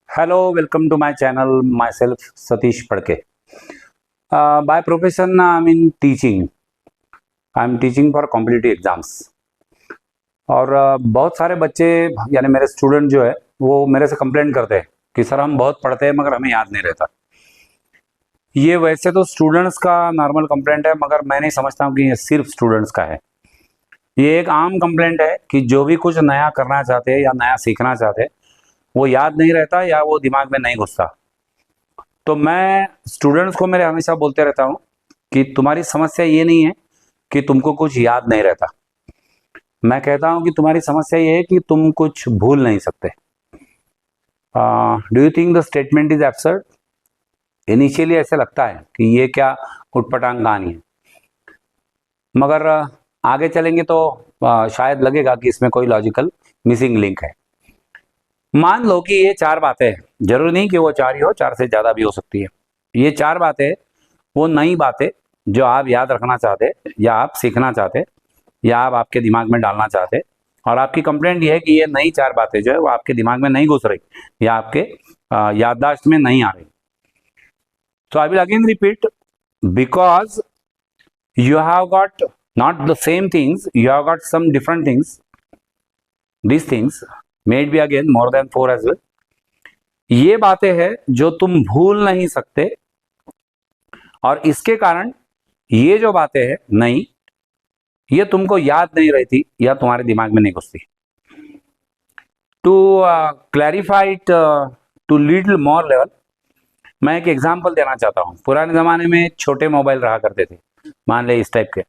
Hello, welcome to my channel. Myself Satish Padke. By profession, I'm in teaching. I'm teaching for competitive exams. और बहुत सारे बच्चे यानी मेरे स्टूडेंट जो है वो मेरे से कंप्लेंट करते हैं कि सर हम बहुत पढ़ते हैं मगर हमें याद नहीं रहता। ये वैसे तो स्टूडेंट्स का नॉर्मल कंप्लेंट है, मगर मैं नहीं समझता हूँ कि ये सिर्फ स्टूडेंट्स का है। ये एक आम कंप्लेंट है कि जो भी कुछ नया करना चाहते हैं या नया सीखना चाहते हैं वो याद नहीं रहता या वो दिमाग में नहीं घुसता। तो मैं स्टूडेंट्स को मेरे हमेशा बोलते रहता हूँ कि तुम्हारी समस्या ये नहीं है कि तुमको कुछ याद नहीं रहता। मैं कहता हूँ कि तुम्हारी समस्या ये है कि तुम कुछ भूल नहीं सकते। Do you think the statement is absurd? Initially ऐसे लगता है कि ये क्या उटपटांग कहानी है, मगर आगे चलेंगे तो शायद लगेगा कि इसमें कोई लॉजिकल मिसिंग लिंक है। मान लो कि ये चार बातें हैं, जरूरी नहीं कि वो चार ही हो, चार से ज़्यादा भी हो सकती है। ये चार बातें वो नई बातें जो आप याद रखना चाहते या आप सीखना चाहते या आप आपके दिमाग में डालना चाहते, और आपकी कंप्लेंट ये है कि ये नई चार बातें जो है वो आपके दिमाग में नहीं घुस रही या आपके याददाश्त में नहीं आ रही। So I will again repeat, because you have got not the same things, you have got some different things. These things may be again more than four as well. ये बातें हैं जो तुम भूल नहीं सकते, और इसके कारण ये जो बातें हैं नहीं, ये तुमको याद नहीं रहती या तुम्हारे दिमाग में नहीं घुसती। To clarify it to little more level, मैं एक एग्जांपल देना चाहता हूँ। पुराने ज़माने में छोटे मोबाइल रहा करते थे, मान ले इस टाइप के,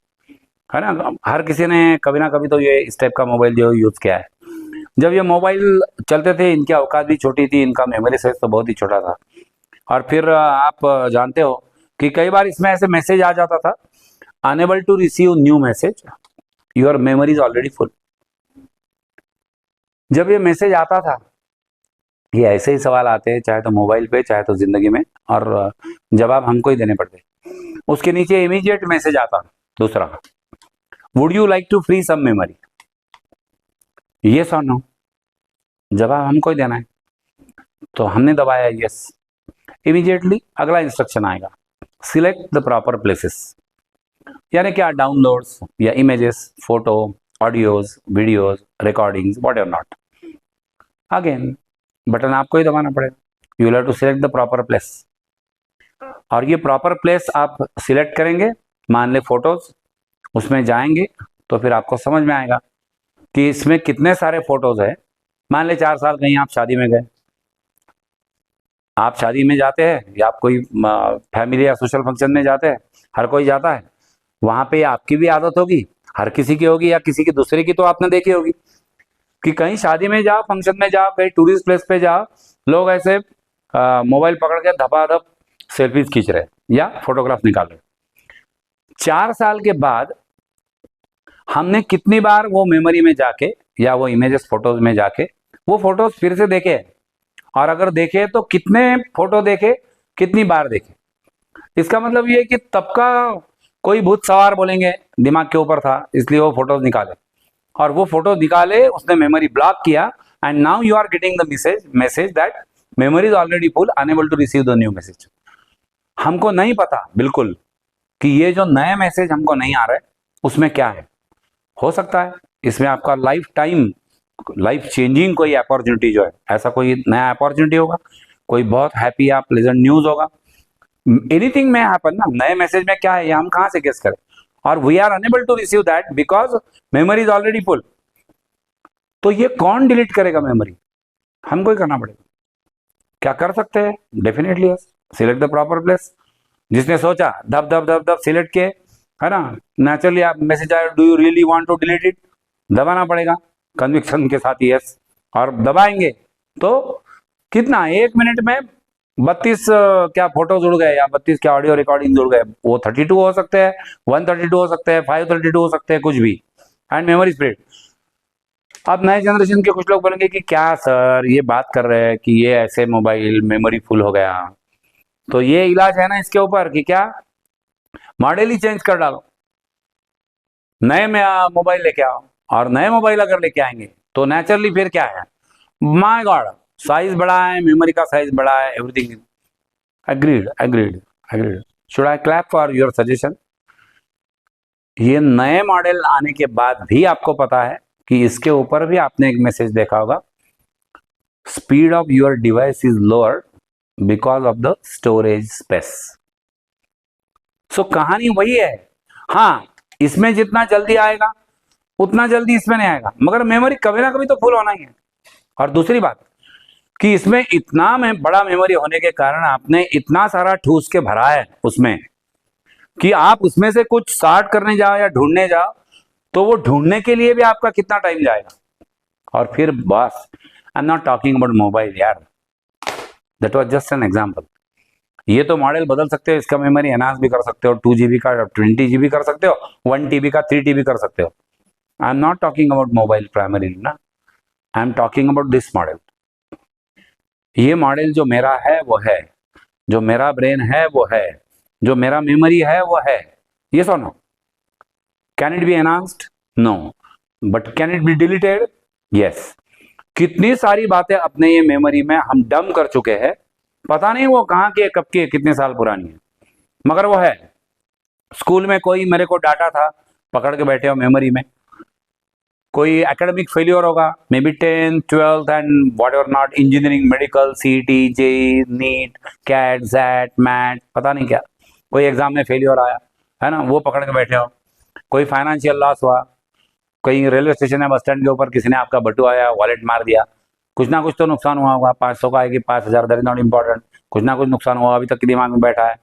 है ना। हर किसी ने कभी ना कभी तो ये इस टाइप का मोबाइल जो यूज़ किया है। जब ये मोबाइल चलते थे इनकी औकात भी छोटी थी, इनका मेमोरी साइज तो बहुत ही छोटा था। और फिर आप जानते हो कि कई बार इसमें ऐसे मैसेज आ जाता था, unable to receive new message, your memory is already full. जब ये मैसेज आता था, ये ऐसे ही सवाल आते हैं चाहे तो मोबाइल पे चाहे तो जिंदगी में, और जवाब हमको ही देने पड़ते। उसके नीचे इमीडिएट मैसेज आता दूसरा, would you like to free some memory, yes और नो, जवाब हमको ही देना है। तो हमने दबाया यस, इमीडिएटली अगला इंस्ट्रक्शन आएगा, सिलेक्ट द प्रॉपर प्लेसेस, यानी क्या, डाउनलोड्स या images, photo, audios, videos, recordings, whatever not. Again button आपको ही दबाना पड़ेगा, you will have to select the proper place. और ये प्रॉपर प्लेस आप सिलेक्ट करेंगे, मान ले फोटोज, उसमें जाएंगे तो फिर आपको समझ में आएगा कि इसमें कितने सारे फोटोज है। मान ले 4 साल कहीं आप शादी में गए, आप शादी में जाते हैं या आप कोई फैमिली या सोशल फंक्शन में जाते हैं, हर कोई जाता है, वहां पे आपकी भी आदत होगी, हर किसी की होगी, या किसी की दूसरे की तो आपने देखी होगी कि कहीं शादी में जाओ, फंक्शन में जाओ, कहीं टूरिस्ट प्लेस पे जाओ, लोग ऐसे मोबाइल पकड़ के धपाधप सेल्फीज खींच रहे या फोटोग्राफ निकाल रहे। 4 साल के बाद हमने कितनी बार वो मेमोरी में जाके या वो इमेजेस फोटोज में जाके वो फोटोज फिर से देखे, और अगर देखे तो कितने फोटो देखे, कितनी बार देखे। इसका मतलब ये कि तब का कोई भूत सवार बोलेंगे दिमाग के ऊपर था, इसलिए वो फोटोज निकाले, और वो फोटो निकाले, उसने मेमोरी ब्लॉक किया, and now you are getting the message that memory is already full, unable to receive the new message. हमको नहीं पता बिल्कुल कि ये जो नया मैसेज हमको नहीं आ रहा है उसमें क्या है। हो सकता है इसमें आपका लाइफ टाइम, लाइफ चेंजिंग कोई अपॉर्चुनिटी जो है, ऐसा कोई नया अपॉर्चुनिटी होगा, कोई बहुत हैप्पी या प्लेजेंट न्यूज होगा। एनीथिंग में हैपन ना, नए मैसेज में क्या है ये हम कहां से गेस करें, और we are unable to receive that because memory is already full. तो ये कौन डिलीट करेगा मेमोरी? हमको ही करना पड़ेगा। क्या कर सकते हैं? Definitely yes, select the proper place. जिसने सोचा दब दब दब दब सिलेक्ट किए, है ना, नेचुरली आप मैसेज आया, do you really want to delete it, दबाना पड़ेगा कन्विक्शन के साथ यस, और दबाएंगे तो कितना, 1 मिनट में 32 क्या फोटो जुड़ गए, या 32 क्या ऑडियो रिकॉर्डिंग जुड़ गए। वो 32 हो सकते हैं, 132 हो सकते हैं, 532 हो सकते हैं, कुछ भी, एंड मेमोरी स्प्रेड। अब नए जनरेशन के कुछ लोग बोलेंगे कि क्या सर ये बात कर रहे हैं कि ये ऐसे मोबाइल मेमोरी फुल हो गया। तो ये इलाज है ना इसके ऊपर कि क्या, मॉडल ही चेंज कर डालो, नए में मोबाइल लेके आओ, और नए मोबाइल अगर लेके आएंगे तो नेचुरली फिर क्या है, माय गॉड, साइज बड़ा है, मेमोरी का साइज बड़ा है, everything. Agreed agreed agreed. Should I clap for your suggestion? ये नए मॉडल आने के बाद भी आपको पता है कि इसके ऊपर भी आपने एक मैसेज देखा होगा, speed of your device is lower because of the storage space. So कहानी वही है। हाँ, इसमें जितना जल्दी आएगा उतना जल्दी इसमें नहीं आएगा, मगर मेमोरी कभी ना कभी तो फुल होना ही है। और दूसरी बात कि इसमें इतना में बड़ा मेमोरी होने के कारण आपने इतना सारा ठूस के भरा है उसमें कि आप उसमें से कुछ स्टार्ट करने जाओ या ढूंढने जाओ तो वो ढूंढने के लिए भी आपका कितना टाइम जाएगा। और फिर बस, I am not talking about mobile यार, that was just an example. ये तो मॉडल बदल सकते हो, इसका मेमोरी एनहांस भी कर सकते हो, 2 GB का 20 GB कर सकते हो, 1 TB का 3 TB कर सकते हो। I am not talking about mobile primary ना, I am talking about this model. ये मॉडल जो मेरा है वो है, जो मेरा ब्रेन है वो है, जो मेरा मेमोरी है वो है। यस और no? Can it be enhanced? No. But can it be deleted? Yes. कितनी सारी बातें अपने ये मेमोरी में हम डम कर चुके हैं, पता नहीं वो कहाँ की है, कब की है, कितने साल पुरानी है, मगर वो है। स्कूल में कोई मेरे को डाटा था, पकड़ के बैठे हो मेमोरी में। कोई एकेडमिक फेलियर होगा, maybe 10th 12th and whatever not, engineering, medical, CET, JEE, NEET, CAT, XAT, MAT, पता नहीं क्या, कोई एग्जाम में फेलियर आया है ना, वो पकड़ के बैठे हो। कोई फाइनेंशियल लॉस हुआ, कहीं रेलवे स्टेशन या बस स्टैंड के ऊपर किसी ने आपका बटू आया, वॉलेट मार दिया, कुछ ना कुछ तो नुकसान हुआ होगा। 500 का है कि 5000, दैट इज नॉट इंपॉर्टेंट, कुछ ना कुछ नुकसान हुआ, अभी तक के दिमाग में बैठा है।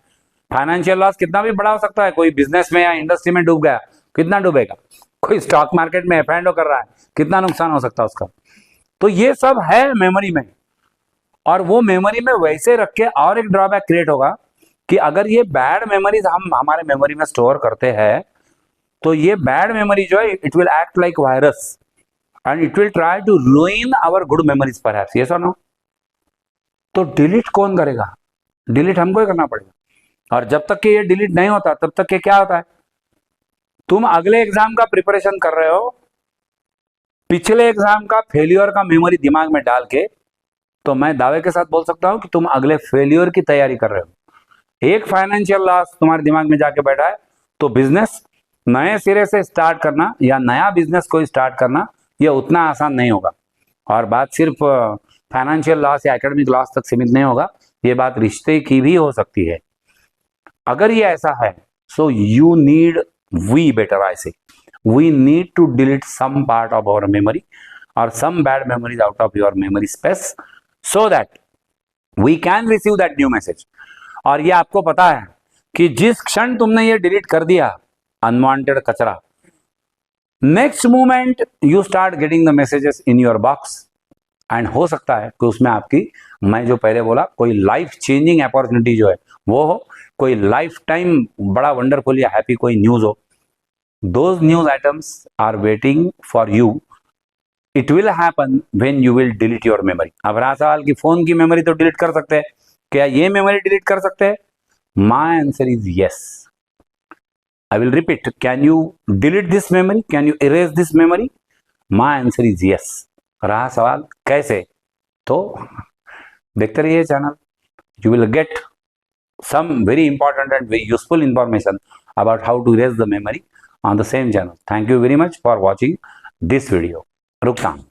फाइनेंशियल लॉस कितना भी बड़ा हो सकता है, कोई बिजनेस में या इंडस्ट्री में डूब गया, कितना डूबेगा। कोई स्टॉक मार्केट में एफ कर रहा है, कितना नुकसान हो सकता है उसका। तो ये सब है मेमोरी में, और वो मेमोरी में वैसे रख के और एक ड्रॉबैक क्रिएट होगा कि अगर ये बैड मेमोरीज हम हमारे मेमोरी में स्टोर करते हैं तो ये बैड मेमोरी जो है, it will act like virus and it will try to ruin our good memories perhaps. Yes और नो? तो डिलीट कौन करेगा? डिलीट हमको ही करना पड़ेगा। और जब तक कि ये डिलीट नहीं होता तब तक के क्या होता है, तुम अगले एग्जाम का प्रिपरेशन कर रहे हो, पिछले एग्जाम का फेलियर का मेमोरी दिमाग में डाल के, तो मैं दावे के साथ बोल सकता हूं कि तुम अगले फेलियर की तैयारी कर रहे हो। एक फाइनेंशियल लॉस तुम्हारे दिमाग में जाके बैठा है, तो बिजनेस नए सिरे से स्टार्ट करना या नया बिजनेस कोई स्टार्ट करना यह उतना आसान नहीं होगा। और बात सिर्फ फाइनेंशियल लॉस या एकेडमिक लॉस तक सीमित नहीं होगा, ये बात रिश्ते की भी हो सकती है। अगर ये ऐसा है, so you need, we better I say, we need to delete some part of our memory or some bad memories out of your memory space so that we can receive that new message। और ये आपको पता है कि जिस क्षण तुमने ये डिलीट कर दिया अनवांटेड कचरा, next moment you start getting the messages in your box, and हो सकता है कि उसमें आपकी, मैं जो पहले बोला, कोई लाइफ चेंजिंग अपॉर्चुनिटी जो है वो हो, कोई लाइफ टाइम बड़ा वंडरफुल या हैप्पी कोई न्यूज हो। Those news items are waiting for you. It will happen when you will delete your memory। अब रहा सवाल कि फोन की मेमोरी तो डिलीट कर सकते हैं, क्या ये मेमोरी डिलीट कर सकते हैं? My answer is yes। I will repeat, can you delete this memory? Can you erase this memory? My answer is yes। रहा सवाल कैसे, तो देखते रहिए channel, you will get some very important and very useful information about how to erase the memory on the same channel। Thank you very much for watching this video। रुकता हूं।